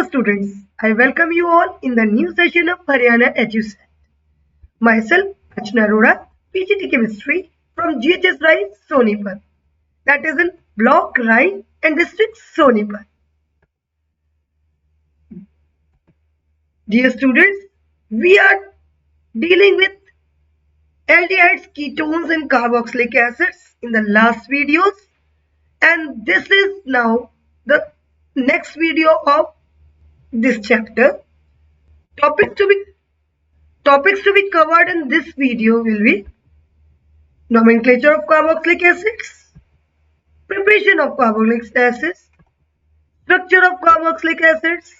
students, I welcome you all in the new session of Haryana EduSet. Myself, Archana Arora, PGT Chemistry from GHS Rai, Sonipat. That is in Block Rai and District Sonipat. Dear students, we are dealing with aldehydes, ketones and carboxylic acids in the last videos, and this is now the next video of this chapter. Topics to be covered in this video will be nomenclature of carboxylic acids, preparation of carboxylic acids, structure of carboxylic acids,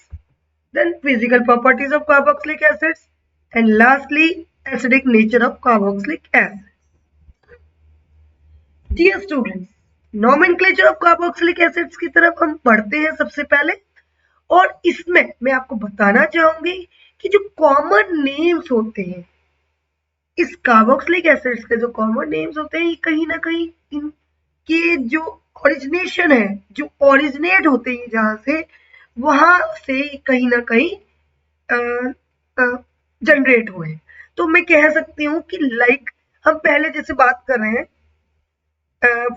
then physical properties of carboxylic acids, and lastly acidic nature of carboxylic acids. Dear students, nomenclature of carboxylic acids की तरफ हम पढ़ते हैं सबसे पहले, और इसमें मैं आपको बताना चाहूंगी कि जो कॉमन नेम्स होते हैं इस कार्बोक्सिलिक एसिड्स के, जो कॉमन नेम्स होते हैं, कहीं ना कहीं इनके जो ओरिजिनेशन है, जो ओरिजिनेट होते हैं जहां से, वहां से कहीं ना कहीं जनरेट हुए। तो मैं कह सकती हूँ कि लाइक हम पहले जैसे बात कर रहे हैं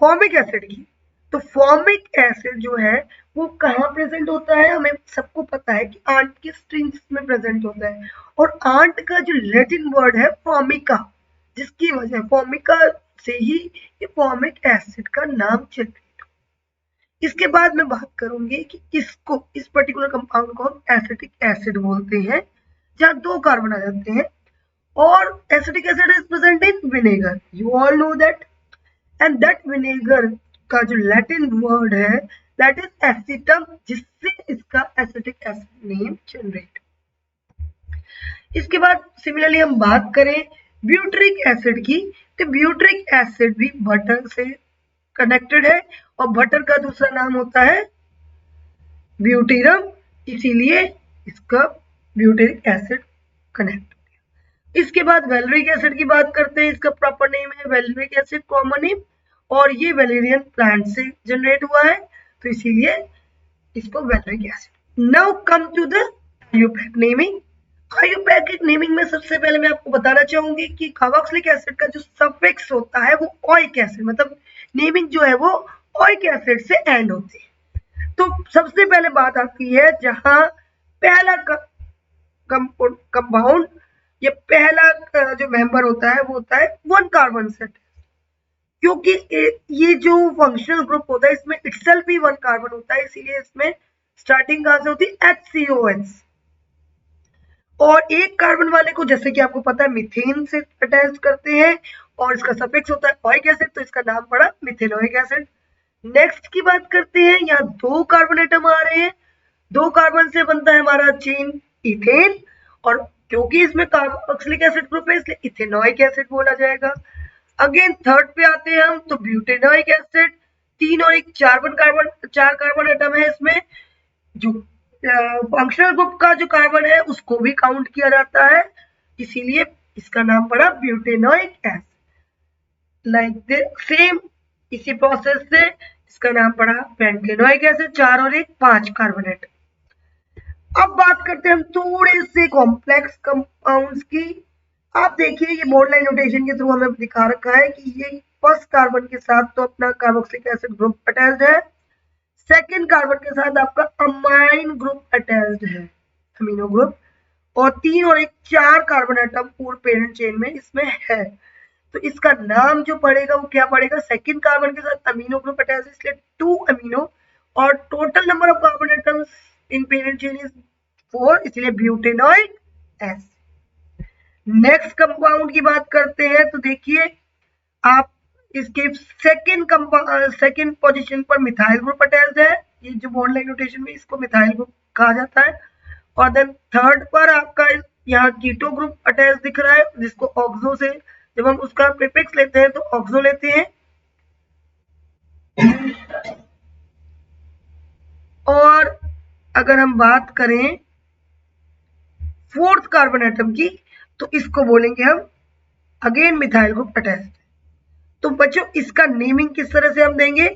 फॉर्मिक एसिड की, तो फॉर्मिक एसिड जो है वो कहाँ प्रेजेंट होता है, हमें सबको पता है कि आंट के स्ट्रिंग्स में प्रेजेंट होता है, और आंट का जो लैटिन वर्ड है फॉर्मिका, जिसकी वजह फॉर्मिका से ही ये फॉर्मिक एसिड का नाम जनरेट हो। इसके बाद मैं बात करूंगी कि इसको, इस पर्टिकुलर कंपाउंड को हम एसिटिक एसिड बोलते हैं, जहाँ 2 कार्बन आ जाते हैं, और acetic acid is present in vinegar, you all know that, and that vinegar का जो लैटिन वर्ड है दैट इज एसिटम, जिससे इसका एसिटिक एसिड नेम जनरेट। इसके बाद सिमिलरली हम बात करें ब्यूटरिक एसिड की, तो ब्यूटरिक एसिड भी बटर से कनेक्टेड है, और बटर का दूसरा नाम होता है ब्यूटीरम, इसीलिए इसका ब्यूटरिक एसिड कनेक्ट हो गया। इसके बाद वैलेरिक एसिड की बात करते हैं, इसका प्रॉपर नेम है वैलेरिक एसिड, कॉमन नेम, और ये वैलेरियन प्लांट से जनरेट हुआ है, तो इसीलिए इसको valeric acid. Now come to the IUPAC naming. IUPAC naming में सबसे पहले मैं आपको बताना चाहूंगी कि कार्बोक्सिलिक एसिड का जो सफिक्स होता है वो ओइक एसिड, मतलब नेमिंग जो है वो ओइक एसिड से एंड होती है। तो सबसे पहले बात आती है जहां पहला कंपाउंड या पहला जो मेंबर होता है वो होता है 1 कार्बन सेट, क्योंकि ये जो फंक्शनल ग्रुप होता है इसमें इटसेल्फ भी 1 कार्बन होता है, इसीलिए इसमें स्टार्टिंग कहां से होती है HCOH, और 1 कार्बन वाले को जैसे कि आपको पता है मीथेन से अटैच करते हैं, और इसका सफिक्स होता है ओइक एसिड, तो इसका नाम पड़ा मिथेनोइक एसिड। नेक्स्ट की बात करते हैं, यहाँ 2 कार्बन एटम आ रहे हैं, 2 कार्बन से बनता है हमारा चेन इथेन, और क्योंकि इसमें कार्बोक्सिलिक एसिड ग्रुप है इसलिए इथेनोइक एसिड बोला जाएगा। अगेन थर्ड पे आते हैं हम, तो ब्यूटेनोइक एसिड, 3 और 1 4 कार्बन एटम है इसमें, जो फंक्शनल ग्रुप का जो कार्बन है उसको भी काउंट किया जाता है, इसीलिए इसका नाम पड़ा ब्यूटेनोइक एसिड। लाइक सेम इसी प्रोसेस से इसका नाम पड़ा पेंटेनोइक एसिड, 4 और 1 5 कार्बन एटम। अब बात करते हैं हम थोड़े से कॉम्प्लेक्स कंपाउंड्स की। आप देखिए ये बोर्ड लाइन नोटेशन के थ्रू हमें दिखा रखा है कि ये फर्स्ट कार्बन के साथ तो अपना कार्बोक्सिलिक एसिड ग्रुप अटैच्ड है, सेकंड कार्बन के साथ आपका अमाइन ग्रुप अटैच्ड है, अमीनो ग्रुप, और 3 और 1 4 कार्बन एटम पूरे पेरेंट चेन में इसमें है, तो इसका नाम जो पड़ेगा वो क्या पड़ेगा, सेकंड कार्बन के साथ अमीनो ग्रुप अटैच्ड है इसलिए 2 अमीनो, और total number of carbon atoms in parent chain is 4, इसलिए ब्यूटेनोइक एसिड। नेक्स्ट कंपाउंड की बात करते हैं, तो देखिए आप इसके सेकंड पोजीशन पर मिथाइल ग्रुप अटैच्ड है, ये जो बॉन्ड लाइन नोटेशन में इसको मिथाइल ग्रुप कहा जाता है, और देन थर्ड पर आपका यहाँ कीटो ग्रुप अटैच दिख रहा है, जिसको ऑक्सो से जब हम उसका प्रीफिक्स लेते हैं तो ऑक्सो लेते हैं। और अगर हम बात करें फोर्थ कार्बन एटम की, तो इसको बोलेंगे हम अगेन मिथाइल ग्रुप अटैच्ड। तो बच्चों इसका नेमिंग किस तरह से हम देंगे,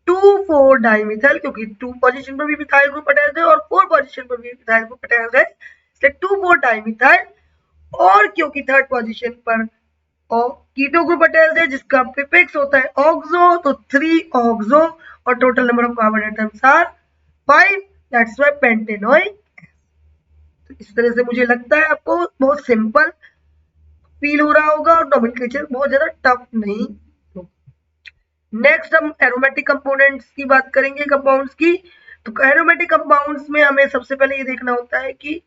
2 2,4 डाइमिथाइल, क्योंकि 2 पोजीशन पर भी मिथाइल ग्रुप अटैच्ड है और 4 पोजीशन पर भी मिथाइल ग्रुप अटैच्ड है, इसलिए 2,4 डाइमिथाइल। और क्योंकि थर्ड पोजीशन पर कीटो ग्रुप अटैच्ड है जिसका प्रीफिक्स होता है ऑक्सो, तो 3 ऑक्सो और total number of carbon atoms are 5, that's why pentanoic. तो इस तरह से मुझे लगता है आपको बहुत सिंपल फील हो रहा होगा और नोमेनक्लेचर बहुत ज्यादा टफ नहीं। नेक्स्ट हम एरोमेटिक कंपोनेंट्स की बात करेंगे, कंपाउंड्स की। तो एरोमेटिक कंपाउंड्स में हमें सबसे पहले ये देखना होता है कि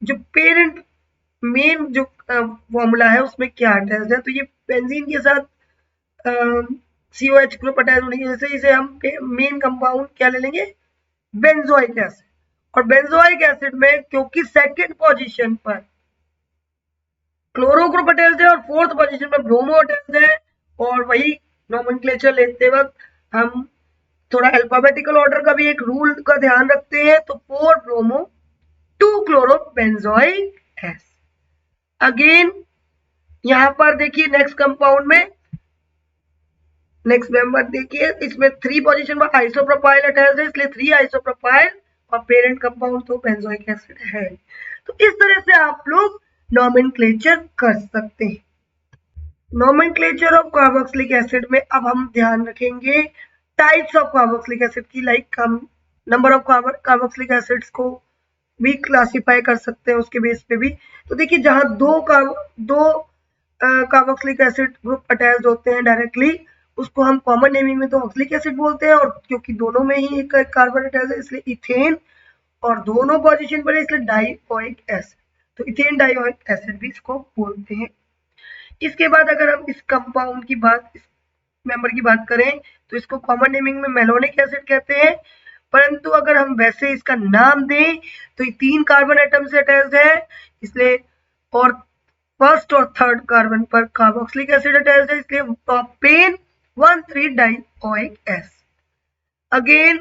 जो पेरेंट मेन जो फॉर्मूला है उसमें क्या अटैच है। तो ये बेंजीन के साथ COH ग्रुप अटैच होने की वजह से इसे हम मेन कंपाउंड क्या ले लेंगे, बेंजोइक एसिड। और बेंजोइक एसिड में क्योंकि सेकंड पोजीशन पर क्लोरो ग्रुप अटैच है और फोर्थ पोजीशन पर ब्रोमो अटैच है, और वही नोमेनक्लेचर लेते वक्त हम थोड़ा अल्फाबेटिकल ऑर्डर का भी एक रूल का ध्यान रखते हैं। तो 4 bromo 2 chloro benzoic acid. Again यहां पर देखिए नेक्स्ट कंपाउंड में नेक्स्ट मेंबर देखिए, इसमें 3 पोजीशन पर आइसोप्रोपाइल अटैच है, इसलिए 3 आइसोप्रोपाइल और पेरेंट कंपाउंड तो बेंजोइक एसिड है। तो इस तरह से आप लोग नोमेनक्लेचर कर सकते हैं। नोमेनक्लेचर ऑफ कार्बोक्सिलिक एसिड में अब हम ध्यान रखेंगे टाइप्स ऑफ कार्बोक्सिलिक एसिड की, लाइक हम नंबर ऑफ कार्बोक्सिलिक एसिड्स को भी क्लासिफाई कर सकते हैं उसके बेस पे भी। तो देखिए जहां दो कार्बोक्सिलिक एसिड ग्रुप अटैच्ड होते हैं डायरेक्टली, उसको हम कॉमन नेमिंग में तो ऑक्सिलिक एसिड बोलते हैं, और क्योंकि दोनों में ही एक कार्बन अटैच है इसलिए इथेन, और दोनों पोजीशन पर है इसलिए डाइओइक एसिड, तो इथेन डाइओइक एसिड भी इसको बोलते हैं। इसके बाद अगर हम इस कंपाउंड की बात, इस मेंबर की बात करें, तो इसको कॉमन नेमिंग में मेलोनिक एसिड कहते हैं, परंतु अगर हम वैसे इसका नाम दें तो ये 3 कार्बन एटम से अटैच्ड है, इसलिए और फर्स्ट और थर्ड कार्बन पर कार्बोक्सिलिक एसिड अटैच्ड है, इसलिए propane 1,3 dioic acid. Again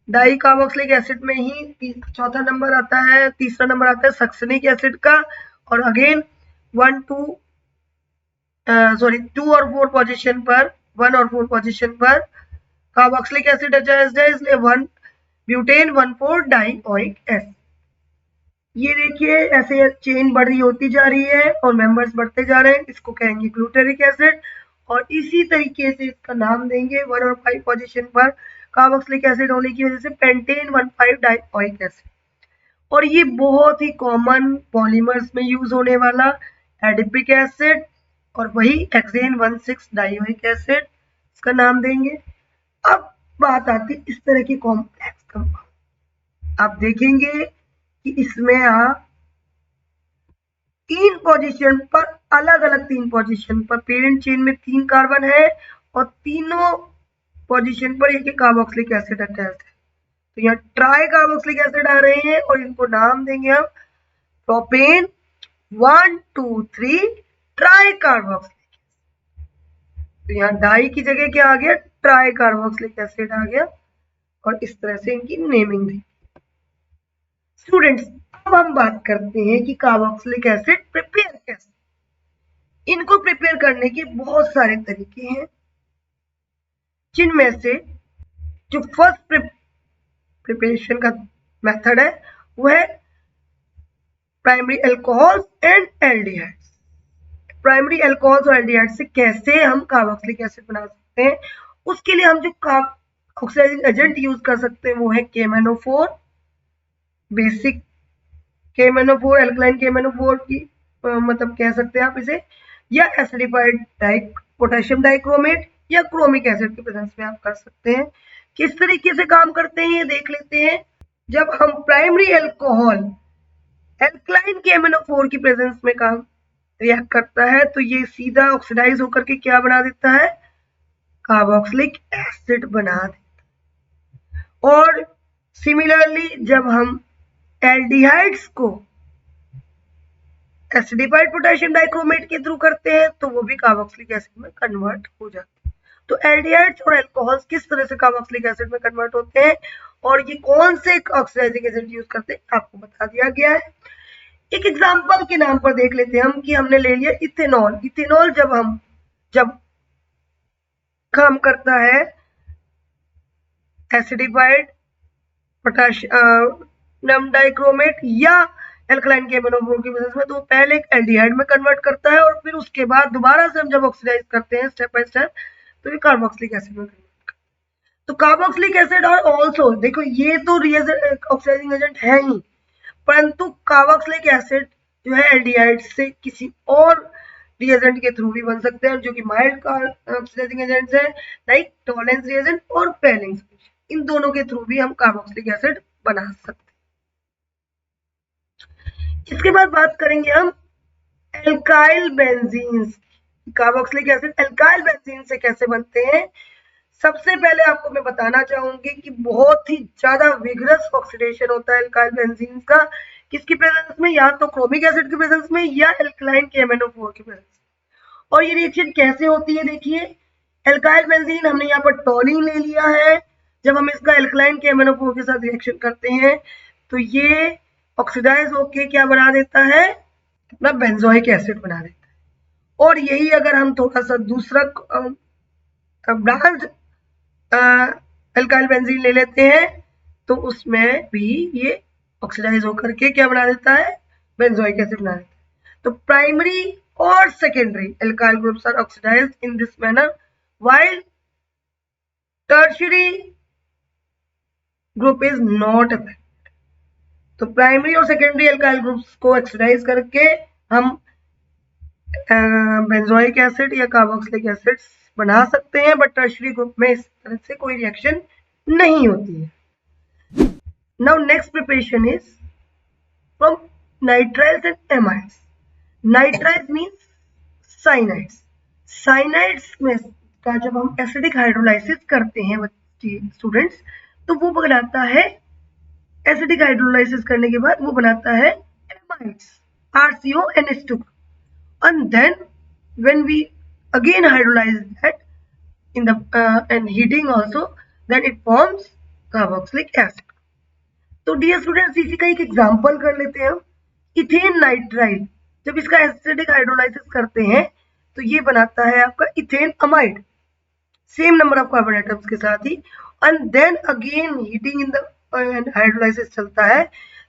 di carboxylic acid में ही चौथा नंबर आता है, तीसरा नंबर आता है सक्सेनिक एसिड का, और अगेन 2 और 4 पोजीशन पर 1 और 4 पोजीशन पर कार्बोक्सिलिक एसिड अटैच्ड है, इसलिए 1 ब्यूटेन 1,4 डाइओइक एसिड। ये देखिए ऐसे चेन बढ़ी होती जा रही है और मेंबर्स बढ़ते जा रहे हैं, इसको कहेंगे ग्लूटेरिक एसिड, और इसी तरीके से इसका नाम देंगे 1 और 5 पोजीशन पर कार्बोक्सिलिक एसिड होने की वजह से पेंटेन 1,5 डाइओइक एसिड। और ये बहुत ही कॉमन पॉलीमर्स में यूज होने वाला एडिपिक एसिड, और वही हेक्सेन 1,6 डाइओइक एसिड इसका नाम देंगे। अब बात आती है इस तरह की कॉम्प्लेक्स कंपाउंड। आप देखेंगे कि इसमें आप 3 पोजीशन पर अलग अलग 3 पोजीशन पर पेरेंट चेन में 3 कार्बन है और तीनों पोजीशन पर एक कार्बोक्सिलिक एसिड अटैच है, तो यहाँ ट्राई कार्बोक्सिलिक एसिड आ रहे हैं और इनको नाम देंगे हम प्रोपेन 1, 2, 3 ट्राई कार्बोक्सिलिक। तो यहाँ डाई की जगह क्या आ गया, ट्राई कार्बोक्सिलिक एसिड आ गया, और इस तरह से इनकी नेमिंग दी। स्टूडेंट्स अब हम बात करते हैं कि कार्बोक्सिलिक एसिड प्रिपेयर कैसे। इनको प्रिपेयर करने के बहुत सारे तरीके हैं, जिनमें से जो फर्स्ट प्रिपरेशन का मेथड है वो है primary alcohols and aldehydes. Primary alcohols और एल्डिहाइड्स से कैसे हम कार्बोक्सिलिक एसिड बना सकते हैं, उसके लिए हम जो ऑक्सीडाइजिंग एजेंट यूज कर सकते हैं वो है KMnO4, basic KMnO4, alkaline KMnO4 की मतलब कह सकते हैं आप इसे, या एसिडिफाइड पोटेशियम डाइक्रोमेट या क्रोमिक एसिड की प्रेजेंस में आप कर सकते हैं। किस तरीके से काम करते हैं ये देख लेते हैं। जब हम प्राइमरी अल्कोहल एल्कलाइन KMnO4 की प्रेजेंस में काम रिएक्ट करता है तो ये सीधा ऑक्सीडाइज होकर के क्या बना देता है, कार्बोक्सिलिक एसिड बना देता है। और सिमिलरली जब हम एल्डिहाइड्स को एसिडिफाइड पोटेशियम डाइक्रोमेट के थ्रू करते हैं तो वो भी कार्बोक्सिलिक एसिड में कन्वर्ट हो जाते हैं। तो एल्डिहाइड्स और अल्कोहल्स किस तरह से कार्बोक्सिलिक एसिड में कन्वर्ट होते हैं और ये कौन से ऑक्सीडाइजिंग एजेंट यूज करते हैं आपको बता दिया गया है। एक एग्जांपल के नाम पर देख लेते हैं हम कि हमने ले लिया इथेनॉल। इथेनॉल जब काम करता है एसिडिफाइड पोटाशियम डाइक्रोमेट या एल्कलाइन KMnO4 की प्रेजेंस में, तो पहले एक एल्डिहाइड में कन्वर्ट करता है और फिर उसके बाद दोबारा से हम जब ऑक्सीडाइज करते हैं स्टेप बाय स्टेप तो ये कार्बोक्सिलिक एसिड में कन्वर्ट करता है। तो कार्बोक्सिलिक एसिड और ऑल्सो देखो ये तो ऑक्सीडाइजिंग एजेंट है ही, परंतु कार्बोक्सिलिक एसिड जो है एल्डिहाइड से किसी और रिएजेंट के थ्रू भी बन सकते हैं जो कि माइल्ड ऑक्सीडाइजिंग एजेंट्स हैं, लाइक टॉलेंस रिएजेंट और पेयरिंग सॉल्यूशन, इन दोनों के थ्रू भी हम कार्बोक्सिलिक एसिड बना सकते हैं। इसके बाद बात करेंगे हम alkyl benzenes. Carboxylic acid alkyl benzene से कैसे बनते हैं। सबसे पहले आपको मैं बताना चाहूंगी कि बहुत ही ज्यादा विगरस ऑक्सीडेशन होता है एल्काइल बेंजीन का, किसकी प्रेजेंस में, या तो क्रोमिक एसिड की प्रेजेंस में या एल्कलाइन KMnO4 की प्रेजेंस में। और ये रिएक्शन कैसे होती है, देखिए एल्काइल बेंजीन हमने यहाँ पर टॉलिन ले लिया है, जब हम इसका एल्कलाइन KMnO4 के साथ रिएक्शन करते हैं तो ये ऑक्सीडाइज होके क्या बना देता है, अपना बेंजोइक एसिड बना देता है। और यही अगर हम थोड़ा सा दूसरा ब्रांच एल्काइल बेंजीन ले लेते हैं तो उसमें भी ये ऑक्सीडाइज होकर के क्या बना देता है, बेंजोइक एसिड बना देता है। तो प्राइमरी और secondary alkyl groups are oxidized in this manner while tertiary group is not affected. तो प्राइमरी और सेकेंडरी एल्काइल ग्रुप्स को ऑक्सीडाइज करके हम बेंजोइक एसिड या कार्बोक्सिलिक एसिड बना सकते हैं, बट टर्शियरी ग्रुप में इस तरह से कोई रिएक्शन नहीं होती है। Now next preparation is from nitriles and amides. Nitriles means cyanides. Cyanides में का जब हम एसिडिक हाइड्रोलाइसिस करते हैं स्टूडेंट्स, तो वो बनाता है, एसिडिक हाइड्रोलाइसिस करने के बाद वो बनाता है amides, RCONH2, and then when we again hydrolyze that in the and heating also, then it forms carboxylic acid. तो डियर स्टूडेंट्स इसी का एक एग्जांपल कर लेते हैं हम, इथेन नाइट्राइल। जब इसका एसिडिक हाइड्रोलाइसिस करते हैं तो ये बनाता है आपका ethane amide, same number of carbon atoms के साथ ही, and then again heating in the hydrolysis चलता है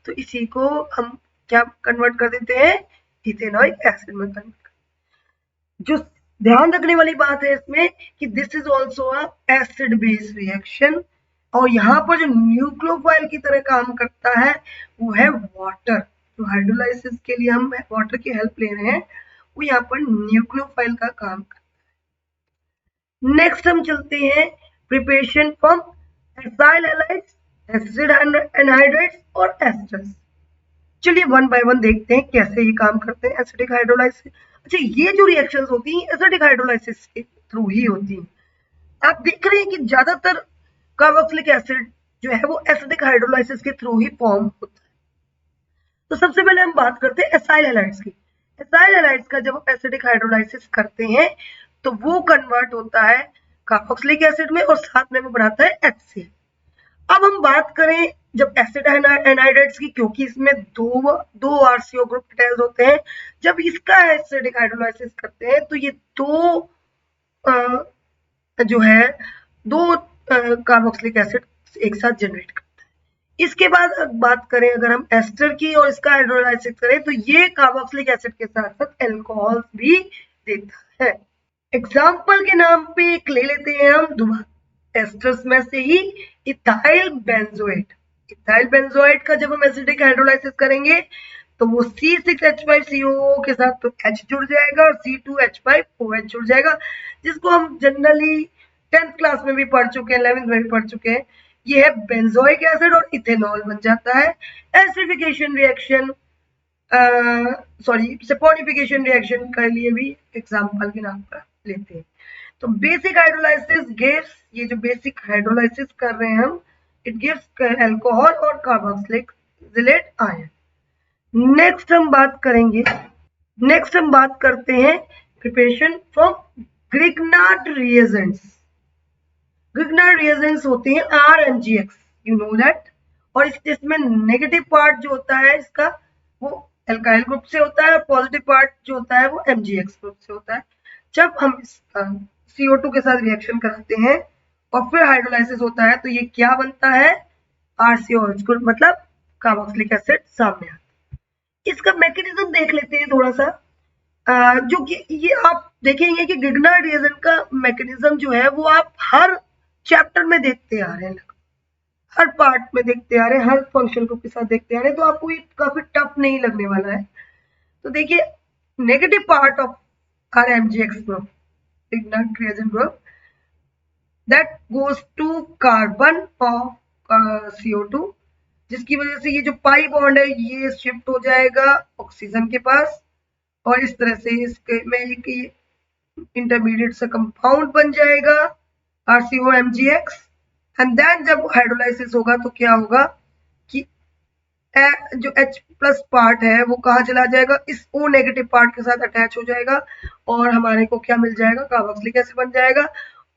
तो इसी को हम क्या कन्वर्ट कर देते हैं, इथेनॉइक एसिड में कन्वर्ट। जो ध्यान रखने वाली बात है इसमें कि this is also a acid base reaction, और यहाँ पर जो न्यूक्लियोफाइल की तरह काम करता है वो है वाटर। तो हाइड्रोलाइसिस के लिए हम वाटर की हेल्प ले रहे हैं, वो यहाँ पर न्यूक्लियोफाइल का काम करता है। नेक्स्ट हम चलते हैं preparation from acyl halides, acid anhydrates और एस्टर्स। चलिए वन बाय वन देखते हैं कैसे ये काम करते हैं एसिडिक हाइड्रोलाइसिस। अच्छा, ये जो रिएक्शंस होती हैं एसिडिक हाइड्रोलाइसिस के थ्रू ही होती हैं। आप देख रहे हैं कि ज्यादातर कार्बोक्सिलिक एसिड जो है वो एसिडिक हाइड्रोलाइसिस के थ्रू ही फॉर्म होता है। तो सबसे पहले हम बात करते हैं एसाइल हैलाइड्स की। एसाइल हैलाइड्स का जब हम एसिडिक हाइड्रोलाइसिस करते हैं तो वो कन्वर्ट होता है कार्बोक्सिलिक एसिड में और साथ में वो बनाता है HCl। अब हम बात करें जब एसिड एनहाइड्रेट्स की, क्योंकि इसमें दो RCO ग्रुप अटैच होते हैं, जब इसका एसिडिक हाइड्रोलाइसिस करते हैं तो ये जो है दो कार्बोक्सिलिक एसिड एक साथ जनरेट करता है। इसके बाद बात करें अगर हम एस्टर की और इसका हाइड्रोलाइसिस करें तो ये कार्बोक्सिलिक एसिड के साथ साथ एल्कोहल भी देता है। एग्जाम्पल के नाम पे एक ले लेते हैं हम दोबारा एस्टर्स में से ही इथाइल बेंजोएट। इथाइल बेंजोएट का जब हम एसिडिक हाइड्रोलाइसिस करेंगे तो वो C6H5COO के साथ तो H जुड़ जाएगा और C2H5OH जुड़ जाएगा, जिसको हम जनरली 10th क्लास में भी पढ़ चुके हैं, 11th में भी पढ़ चुके हैं। ये है बेंजोइक एसिड और इथेनॉल बन जाता है। एसिडिफिकेशन रिएक्शन सपोनिफिकेशन रिएक्शन के लिए भी एग्जाम्पल के नाम पर लेते हैं। तो बेसिक हाइड्रोलाइसिस गिव्स, ये जो बेसिक हाइड्रोलाइसिस कर रहे हैं हम, इट गिव्स अल्कोहल और कार्बोक्सिलिक आयन। नेक्स्ट हम बात करते हैं preparation from Grignard reagents. Grignard reagents होते हैं RMgX, यू नो दैट। और इसमें नेगेटिव पार्ट जो होता है इसका वो एल्काइल ग्रुप से होता है और पॉजिटिव पार्ट जो होता है वो MgX ग्रुप से होता है। जब हम CO2 के साथ रिएक्शन कराते हैं और फिर हाइड्रोलाइसिस होता है तो ये क्या बनता है, RCOH ग्रुप, मतलब कार्बोक्सिलिक एसिड सामने आता है। इसका मैकेनिज्म देख लेते हैं थोड़ा सा, जो कि ये आप देखेंगे कि गिग्नार्ड रिएजेंट का मैकेनिज्म जो है वो आप हर चैप्टर में देखते आ रहे हैं, हर पार्ट में देखते आ रहे हैं, हर फंक्शन ग्रुप के साथ देखते आ रहे हैं, तो आपको ये काफी टफ नहीं लगने वाला है। तो देखिए, negative part of RMGX group, Grignard reagent group, that goes to carbon of CO2, जिसकी वजह से ये जो पाई बॉन्ड है ये शिफ्ट हो जाएगा ऑक्सीजन के पास, और इस तरह से इसके में एक इंटरमीडिएट सा कंपाउंड बन जाएगा RCOMgX। एंड देन जब हाइड्रोलाइसिस होगा तो क्या होगा कि जो H प्लस पार्ट है वो कहाँ चला जाएगा, इस O नेगेटिव पार्ट के साथ अटैच हो जाएगा और हमारे को क्या मिल जाएगा, कार्बोक्सिलिक एसिड बन जाएगा।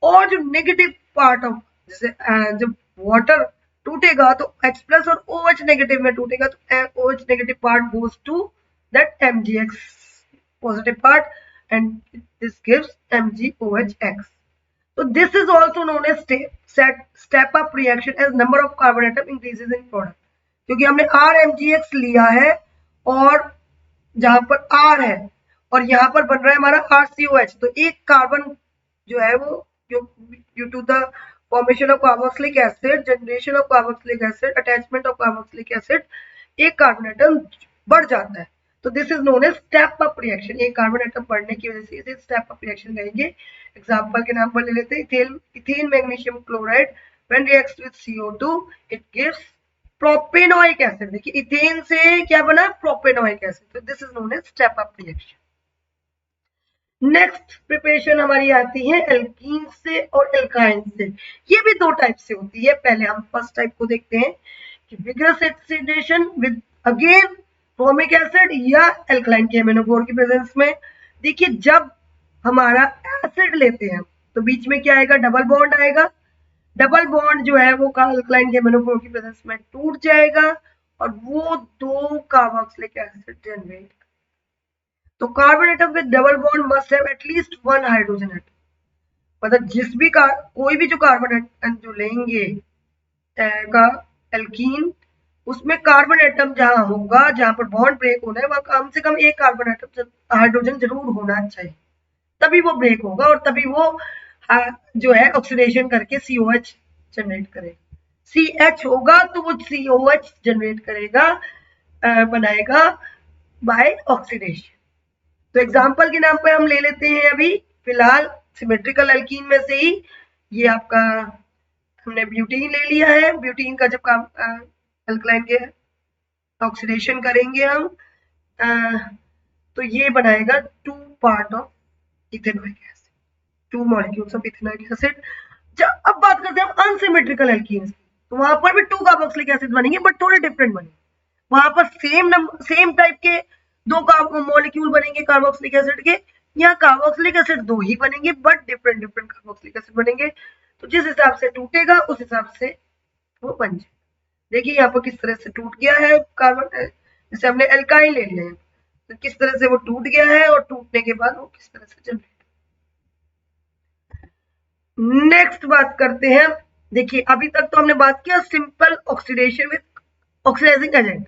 और जो नेगेटिव पार्ट ऑफ, जैसे जब वाटर टूटेगा तो H प्लस और OH नेगेटिव में टूटेगा तो OH negative part goes to that MgX positive part and this gives MgOHX. So this is also known as step up reaction as number of carbon atom increases in product, क्योंकि हमने RMgX लिया है और जहां पर R है और यहाँ पर बन रहा है हमारा RCOH, तो एक कार्बन जो है वो due to the formation of carboxylic acid, generation of carboxylic acid, attachment of carboxylic acid, एक कार्बन एटम बढ़ जाता है। तो this is known as step up reaction. एक कार्बन एटम बढ़ने की वजह से इसे स्टेप अप रिएक्शन कहेंगे। एग्जांपल के नाम पर ले लेते हैं, ethane magnesium chloride when reacts with CO2 it gives propanoic acid. देखिए इथेन से क्या बना, प्रोपेनोइक एसिड। तो this is known as step up reaction. Next preparation हमारी आती है एल्कीन से और एल्काइन से। ये भी दो टाइप से होती है। पहले हम फर्स्ट टाइप को देखते हैं कि vigorous oxidation with again formic acid या एल्कलाइन KMnO4 की प्रेजेंस में। देखिए जब हमारा एसिड लेते हैं तो बीच में क्या आएगा, डबल बॉन्ड आएगा। डबल बॉन्ड जो है वो एल्कलाइन KMnO4 की प्रेजेंस में टूट जाएगा और वो दो कार्बोक्सिलिक एसिड जनरेट। तो carbon atom with double bond must have at least one hydrogen atom. मतलब जिस भी कोई भी जो कार्बन एटम जो लेंगे का एल्कीन, उसमें कार्बन एटम जहां होगा, जहां पर बॉन्ड ब्रेक होना है, वहां कम से कम एक कार्बन एटम हाइड्रोजन जरूर होना चाहिए, तभी वो ब्रेक होगा और तभी वो जो है ऑक्सीडेशन करके COH जनरेट करेगा। CH होगा तो वो COH जनरेट करेगा, बनाएगा बाय ऑक्सीडेशन। तो एग्जांपल के नाम पे हम ले लेते हैं अभी फिलहाल सिमेट्रिकल एल्कीन में से ही, ये आपका हमने ब्यूटीन ले लिया है। ब्यूटीन का जब एल्कलाइन के ऑक्सीडेशन करेंगे हम तो ये बनाएगा 2 part of ethanoic acid, 2 molecules of ethanoic acid. अब बात करते हैं हम अनसिमेट्रिकल एल्कीन्स की, तो वहां पर भी 2 कार्बोक्सिलिक एसिड बनेंगे बट थोड़े डिफरेंट बनेंगे। वहां पर सेम टाइप के 2 मॉलिक्यूल बनेंगे कार्बोक्सिलिक एसिड के, यहाँ कार्बोक्सिलिक एसिड 2 ही बनेंगे बट डिफरेंट कार्बोक्सिलिक एसिड बनेंगे। तो जिस हिसाब से टूटेगा उस हिसाब से वो बन जाए। देखिए यहाँ पर किस तरह से टूट गया है कार्बन, जैसे हमने एल्काइन ले लिया है तो किस तरह से वो टूट गया है और टूटने के बाद वो किस तरह से जनरेट। नेक्स्ट बात करते हैं। देखिए अभी तक तो हमने बात किया simple oxidation with oxidizing agent.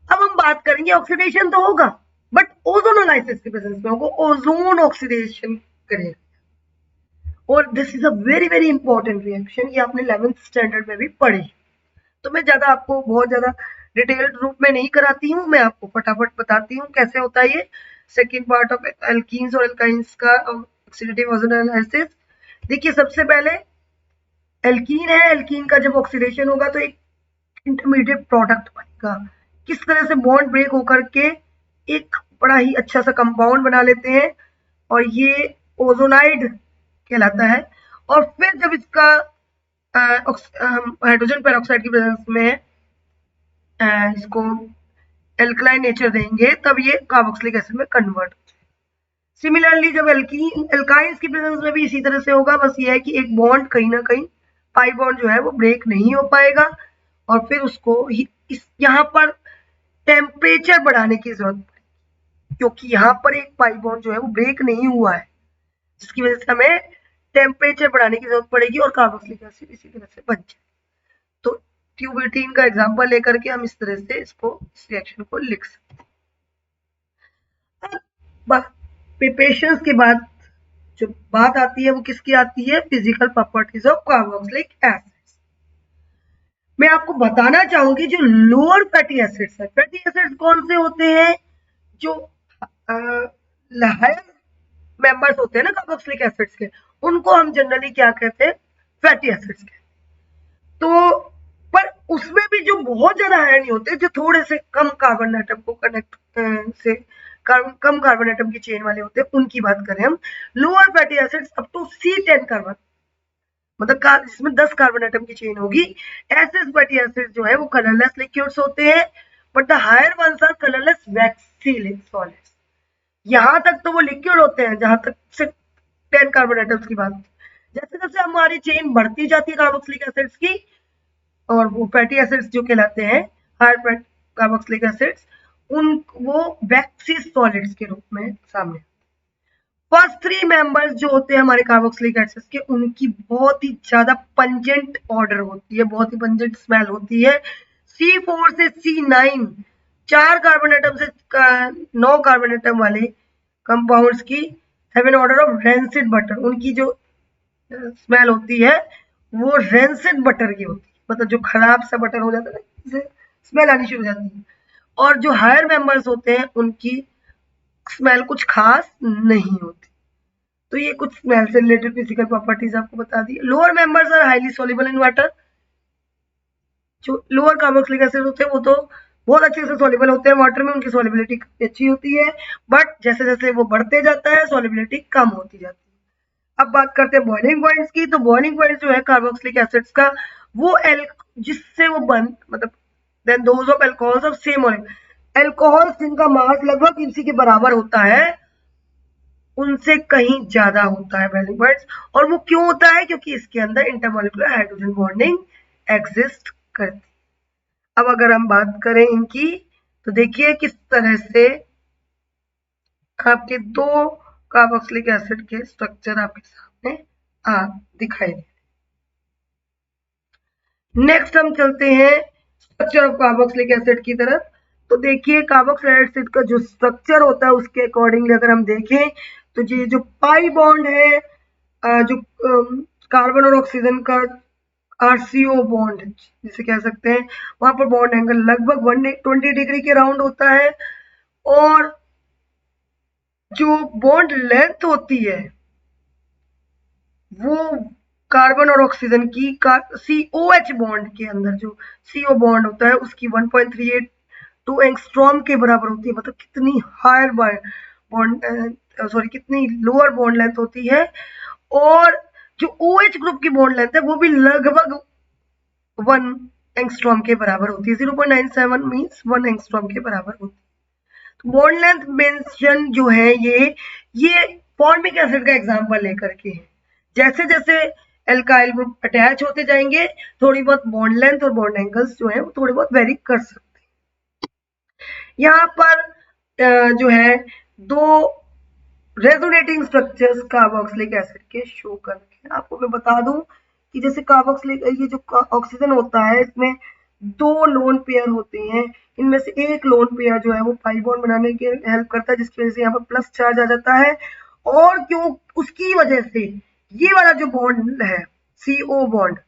अब हम बात करेंगे ऑक्सीडेशन तो होगा बट ओजोनोलाइसिस की प्रेजेंस में होगा, ओजोन ऑक्सीडेशन करेगा। और this is a very very important reaction, ये आपने 11th स्टैंडर्ड में भी पढ़ी। तो मैं ज्यादा आपको बहुत ज्यादा डिटेल्ड रूप में नहीं कराती हूँ, मैं आपको फटाफट बताती हूँ कैसे होता है ये सेकेंड पार्ट ऑफ एल्कीन्स और एल्काइंस का ऑक्सीडेटिव ओजोनोलाइसिस। देखिए सबसे पहले एल्कीन है, एल्कीन का जब ऑक्सीडेशन होगा तो एक इंटरमीडिएट प्रोडक्ट बनेगा। किस तरह से बॉन्ड ब्रेक होकर के एक बड़ा ही अच्छा सा कंपाउंड बना लेते हैं और ये ओजोनाइड कहलाता है। और फिर जब इसका हाइड्रोजन पेरोक्साइड की प्रेजेंस में इसको एल्कलाइन नेचर देंगे तब ये कार्बोक्सिलिक एसिड में कन्वर्ट हो जाएगा। सिमिलरली जब एल्काइंस की प्रेजेंस में भी इसी तरह से होगा, बस ये है कि एक बॉन्ड कहीं ना कहीं पाई बॉन्ड जो है वो ब्रेक नहीं हो पाएगा और फिर उसको यहाँ पर टेम्परेचर बढ़ाने की जरूरत पड़ेगी, क्योंकि यहाँ पर एक पाई बॉन्ड जो है वो ब्रेक नहीं हुआ है, जिसकी वजह से हमें टेम्परेचर बढ़ाने की जरूरत पड़ेगी और कार्बोक्सिलिक एसिड इसी तरह से बन जाए। तो ट्यूबिटीन का एग्जांपल लेकर के हम इस तरह से इसको इस रिएक्शन को लिख सकते हैं। प्रिपरेशन के बाद जो बात आती है वो किसकी आती है, physical properties of carboxylic acids. मैं आपको बताना चाहूंगी जो लोअर फैटी एसिड्स है, फैटी एसिड्स कौन से होते हैं, जो हायर मेंबर्स होते हैं ना कार्बोक्सिलिक एसिड्स के, उनको हम जनरली क्या कहते हैं, फैटी एसिड्स के। तो पर उसमें भी जो बहुत ज्यादा हायर नहीं होते, जो थोड़े से कम कार्बन एटम को कनेक्ट से कम कार्बन एटम की चेन वाले होते हैं, उनकी बात करें हम। Lower fatty acids up to C10 carbon, मतलब जिसमें 10 कार्बन एटम की चेन होगी, ऐसे फैटी एसिड जो है वो कलरलेस लिक्विड्स होते हैं, but the higher ones are colourless waxy solids. यहां तक तो वो लिक्विड होते हैं जहां तक से 10 कार्बन एटम्स की बात। जैसे जैसे हमारी चेन बढ़ती जाती है कार्बोक्सिलिक एसिड्स की, और वो फैटी एसिड्स जो कहलाते हैं हायर फैट कार्बोक्सिलिक एसिड्स, वो वैक्सी सॉलिड्स के रूप में सामने। फर्स्ट 3 मेंबर्स जो होते हैं हमारे कार्बोक्सिलिक एसिड्स के, उनकी बहुत ही ज्यादा पंजेंट ऑर्डर होती है, बहुत ही पंजेंट स्मेल होती है। C4 से C9 4 कार्बन एटम से 9 कार्बन एटम वाले कंपाउंड्स की have an order of rancid butter. उनकी जो स्मेल होती है वो रेंसिड बटर की होती है, मतलब जो खराब सा बटर हो जाता है ना, स्मेल आनी शुरू हो जाती है। और जो हायर मेंबर्स होते हैं उनकी स्मेल कुछ खास नहीं होती। तो ये कुछ स्मेल से रिलेटेड फिजिकल प्रॉपर्टीज आपको बता दी। Lower members are highly soluble in water. जो लोअर कार्बोक्सिलिक एसिड होते हैं वो तो बहुत अच्छे से सॉल्युबल होते हैं वाटर में, उनकी सॉल्युबिलिटी अच्छी होती है, बट जैसे जैसे वो बढ़ते जाता है सॉल्युबिलिटी कम होती जाती है। अब बात करते हैं बॉइलिंग पॉइंट्स की। तो बॉइलिंग पॉइंट जो है कार्बोक्सिलिक एसिड्स का, वो जिससे वो बन, मतलब then those of alcohols of same molecule, alcohols जिनका मास लगभग इसी के बराबर होता है, उनसे कहीं ज्यादा होता है बॉइलिंग पॉइंट्स। और वो क्यों होता है, क्योंकि इसके अंदर इंटरमॉलिक्यूलर हाइड्रोजन बॉन्डिंग एग्जिस्ट करती है। अब अगर हम बात करें इनकी, तो देखिए किस तरह से आपके दो कार्बोक्सिलिक एसिड के स्ट्रक्चर आपके सामने दिखाई दे। नेक्स्ट हम चलते हैं स्ट्रक्चर ऑफ कार्बोक्सिलिक एसिड की तरफ। तो देखिए कार्बोक्सिलिक एसिड का जो स्ट्रक्चर होता है उसके अकॉर्डिंगली अगर हम देखें, तो ये जो पाई बॉन्ड है, जो कार्बन और ऑक्सीजन का RCO बॉन्ड जिसे कह सकते हैं, वहां पर बॉन्ड एंगल लगभग 120 डिग्री के राउंड होता है। और जो बॉन्ड लेंथ होती है वो कार्बन और ऑक्सीजन की COH बॉन्ड के अंदर जो CO बॉन्ड होता है उसकी 1.382 एंगस्ट्रॉम के बराबर होती है। मतलब कितनी हायर बॉन्ड कितनी लोअर बॉन्ड लेंथ होती है। और जो OH ग्रुप की बॉन्ड लेंथ है वो भी लगभग 1 एंगस्ट्रॉम के बराबर होती है। 0.97 मींस 1 एंगस्ट्रॉम के बराबर होती है। तो बॉन्ड लेंथ मेंशन जो है ये फॉर्मिक एसिड का एग्जांपल लेकर के है। जैसे जैसे एल्काइल ग्रुप अटैच होते जाएंगे, थोड़ी बहुत बॉन्ड लेंथ और बॉन्ड एंगल्स जो है वो थोड़े बहुत वेरी कर सकते हैं। यहाँ पर जो है दो रेजोनेटिंग स्ट्रक्चर्स कार्बोक्सिलिक एसिड के शो करके, आपको मैं बता दूं कि जैसे कार्बोक्सिलिक, ये जो ऑक्सीजन होता है इसमें 2 लोन पेयर होते हैं, इनमें से एक लोन पेयर जो है वो पाई बॉन्ड बनाने के हेल्प करता है, जिसकी वजह से यहाँ पर प्लस चार्ज आ जाता है। और क्यों, उसकी वजह से ये वाला जो बॉन्ड है CO बॉन्ड,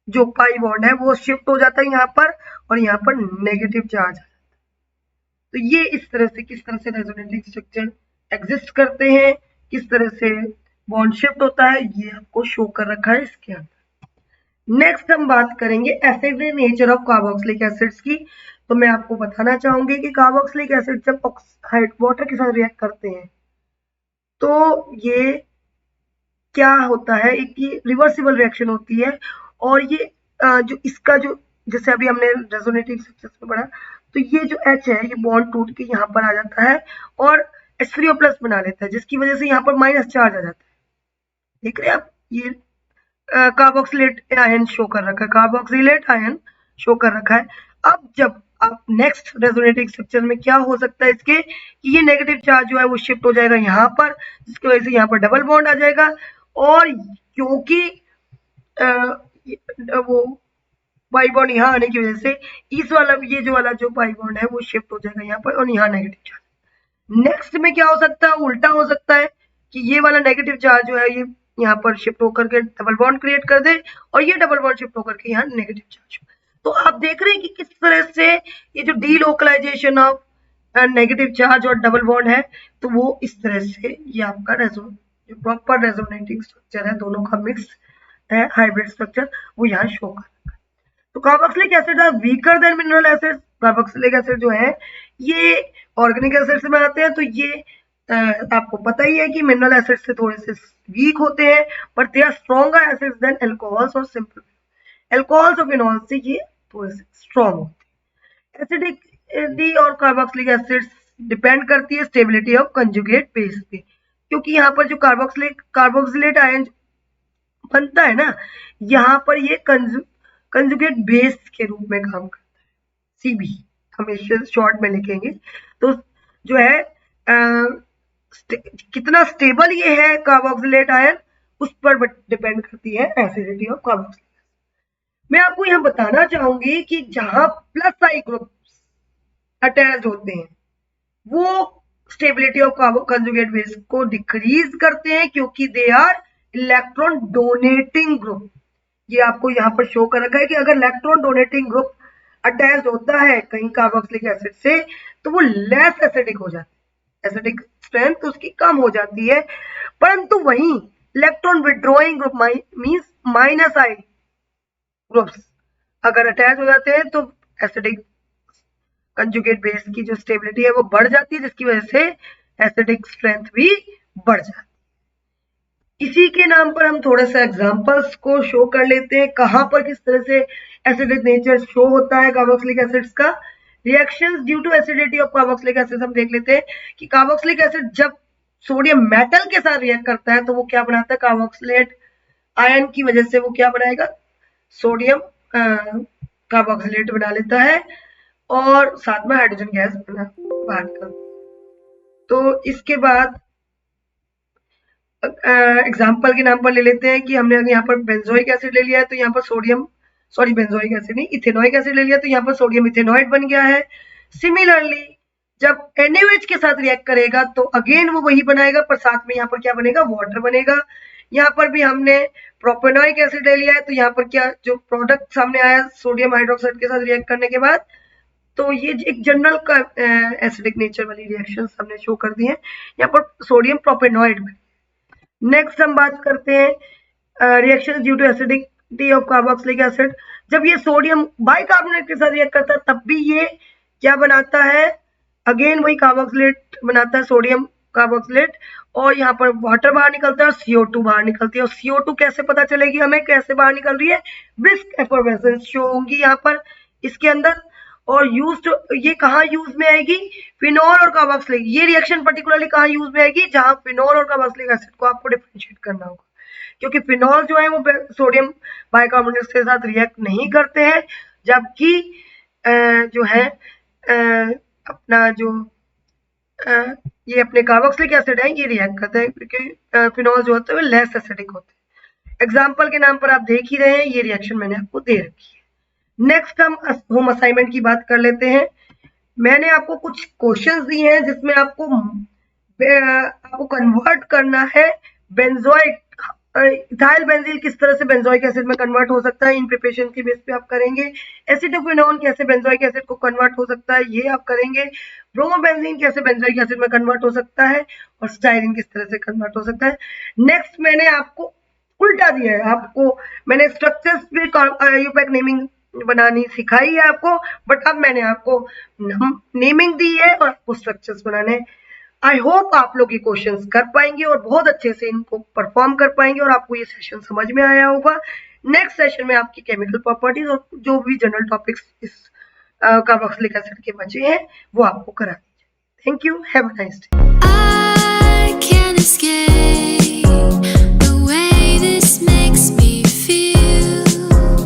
जो पाई बॉन्ड है, वो शिफ्ट हो जाता है यहाँ पर, और यहाँ पर नेगेटिव चार्ज। तो ये इस तरह से किस तरह से रेजोनेटिंग स्ट्रक्चर एग्जिस्ट करते हैं, किस तरह से बॉन्ड शिफ्ट होता है, ये आपको शो कर रखा है इसके अंदर। नेक्स्ट हम बात करेंगे acid nature of carboxylic acids की। तो मैं आपको बताना चाहूंगी कि कार्बोक्सिलिक एसिड जब वाटर के साथ रिएक्ट करते हैं तो ये क्या होता है, एक ये रिवर्सिबल रिएक्शन होती है। और ये जो इसका जो, जैसे अभी हमने रेजोनेटिंग स्ट्रक्चर्स में पढ़ा, तो ये जो H है ये बॉन्ड टूट के यहाँ पर आ जाता है और H3O+ बना लेता है, जिसकी वजह से यहाँ पर माइनस चार्ज आ जाता है। देख रहे हैं आप, ये कार्बोक्सिलेट आयन शो कर रखा है, कार्बोक्सिलेट आयन शो कर रखा है। अब जब आप नेक्स्ट रेजोनेटिंग स्ट्रक्चर में क्या हो सकता है इसके, कि ये नेगेटिव चार्ज जो है वो शिफ्ट हो जाएगा यहाँ पर, जिसकी वजह से यहाँ पर डबल बॉन्ड आ जाएगा और क्योंकि वो पाई बॉन्ड यहाँ आने की वजह से इस वाला ये जो वाला जो पाई बॉन्ड है वो शिफ्ट हो जाएगा यहाँ पर और यहाँ नेगेटिव चार्ज। नेक्स्ट में क्या हो सकता है, उल्टा हो सकता है कि ये वाला नेगेटिव चार्ज जो है ये यहाँ पर शिफ्ट होकर के डबल बॉन्ड क्रिएट कर दे और ये डबल बॉन्ड शिफ्ट होकर के यहाँ नेगेटिव चार्ज। तो आप देख रहे हैं कि किस तरह से ये जो डीलोकलाइजेशन ऑफ नेगेटिव चार्ज और डबल बॉन्ड है तो वो इस तरह से ये आपका जो प्रॉपर रेजोनेटिंग स्ट्रक्चर है दोनों का मिक्स है हाइब्रिड स्ट्रक्चर वो यहाँ शो कर रहा है। तो carboxylic acid are weaker than mineral acid. Carboxylic acid जो है ये ऑर्गेनिक एसिड में आते हैं तो ये आपको पता ही है कि मिनरल एसिड से थोड़े से वीक होते हैं but they are stronger acids than alcohols और सिंपल अल्कोहल्स और फिनॉल्स से ये थोड़े से स्ट्रॉन्ग होते हैं। एसिडिक और कार्बोक्सिलिक एसिड्स डिपेंड करती है स्टेबिलिटी ऑफ कंजुगेट बेस पे, क्योंकि यहाँ पर जो कार्बोक्सिलेट आयन बनता है ना यहाँ पर ये कंजुगेट बेस के रूप में काम करता है, सीबी हमेशा शॉर्ट में लिखेंगे। तो जो है कितना स्टेबल ये है कार्बोक्सिलेट आयन उस पर डिपेंड करती है एसिडिटी ऑफ कार्बोक्सिलिक। मैं आपको यहाँ बताना चाहूंगी कि जहां प्लस आई ग्रुप अटैच होते हैं वो स्टेबिलिटी ऑफ कंजुगेट बेस को डिक्रीज करते हैं क्योंकि they are electron donating group. ये आपको यहाँ पर शो कर रखा है कि अगर इलेक्ट्रॉन डोनेटिंग ग्रुप अटैच होता है कहीं कार्बोक्सिलिक एसिड से तो वो लेस एसिडिक हो जाता है, एसिडिक स्ट्रेंथ उसकी कम हो जाती है। परंतु वहीं electron withdrawing group means minus I groups अगर अटैच हो जाते हैं तो एसिडिक कंजुगेट बेस की जो स्टेबिलिटी है वो बढ़ जाती है जिसकी वजह से एसिडिक स्ट्रेंथ भी बढ़ जाती है। इसी के नाम पर हम थोड़ा सा एग्जांपल्स को शो कर लेते हैं कहां पर किस तरह से एसिडिक नेचर शो होता है कार्बोक्सिलिक एसिड्स का। Reactions due to acidity of carboxylic acid हम देख लेते हैं कि कार्बोक्सिलिक एसिड जब सोडियम मेटल के साथ रिएक्ट करता है तो वो क्या बनाता है, कार्बोक्सिलेट आयन की वजह से वो क्या बनाएगा, सोडियम कार्बोक्सिलेट बना लेता है और साथ में हाइड्रोजन गैस बाहर निकल। तो इसके बाद एग्जाम्पल के नाम पर ले लेते हैं कि हमने यहाँ पर बेंजोइक एसिड ले लिया है तो यहाँ पर बेंजोइक एसिड नहीं इथेनोइक एसिड ले लिया तो यहाँ पर सोडियम इथेनॉइड बन गया है। सिमिलरली जब NaOH के साथ रिएक्ट करेगा तो अगेन वो वही बनाएगा पर साथ में यहाँ पर क्या बनेगा, वाटर बनेगा। यहाँ पर भी हमने प्रोपेनोइक एसिड ले लिया है तो यहाँ पर क्या जो प्रोडक्ट सामने आया सोडियम हाइड्रोक्साइड के साथ रिएक्ट करने के बाद तो ये एक जनरल का एसिडिक नेचर वाली रिएक्शन हमने शो कर दी है, यहाँ पर सोडियम प्रोपेनोइड। नेक्स्ट हम बात करते हैं reaction due to acidity of carboxylic acid. जब ये सोडियम बाइकार्बोनेट के साथ रिएक्ट करता है तब भी ये क्या बनाता है, अगेन वही कार्बोक्सिलेट बनाता है, सोडियम कार्बोक्सिलेट, और यहाँ पर वाटर बाहर निकलता है और CO2 बाहर निकलती है। और CO2 कैसे पता चलेगी हमें कैसे बाहर निकल रही है, ब्रिस्क एफर्वेसेंस शो होंगी यहाँ पर इसके अंदर। और ये कहाँ यूज में आएगी, फिनॉल और कार्बोक्सिलिक, ये रिएक्शन पर्टिकुलरली कहाँ यूज में आएगी, जहां फिनॉल और कार्बोक्सिलिक एसिड को आपको डिफरेंशिएट करना होगा, क्योंकि फिनॉल जो है वो सोडियम बाइकार्बोनेट के साथ रिएक्ट नहीं करते हैं, जबकि जो है अपना जो ये अपने कार्बोक्सिलिक एसिड है ये रिएक्ट करते हैं क्योंकि फिनॉल जो होते हैं लेस एसिडिक होते हैं। एग्जाम्पल के नाम पर आप देख ही रहे हैं, ये रिएक्शन मैंने आपको दे रखी है। नेक्स्ट हम होम असाइनमेंट की बात कर लेते हैं। मैंने आपको कुछ क्वेश्चंस दिए हैं जिसमें आपको कन्वर्ट करना है बेंजोइक इथाइल बेंजील किस तरह से बेंजोइक एसिड में कन्वर्ट हो सकता है, इन प्रिपरेशन के बेस पे आप करेंगे। एसिटोक्विनोन कैसे बेंजोइक एसिड को कन्वर्ट हो सकता है ये आप करेंगे। ब्रोमोबेंजीन कैसे बेंजोइक एसिड में कन्वर्ट हो सकता है और स्टाइरिन किस तरह से कन्वर्ट हो सकता है। नेक्स्ट मैंने आपको उल्टा दिया है, आपको मैंने स्ट्रक्चर्स भी यूपैक नेमिंग बनानी सिखाई है आपको, बट अब मैंने आपको नेमिंग दी है और आपको स्ट्रक्चर्स बनाने। आई होप आप लोग ये क्वेश्चंस कर पाएंगे और बहुत अच्छे से इनको परफॉर्म कर पाएंगे और आपको ये सेशन समझ में आया होगा। नेक्स्ट सेशन में आपकी केमिकल प्रॉपर्टीज और जो भी जनरल टॉपिक्स इस कार्बोक्सिलिक एसिड के बचे हैं वो आपको करा दीजिए। Thank you, have a nice day.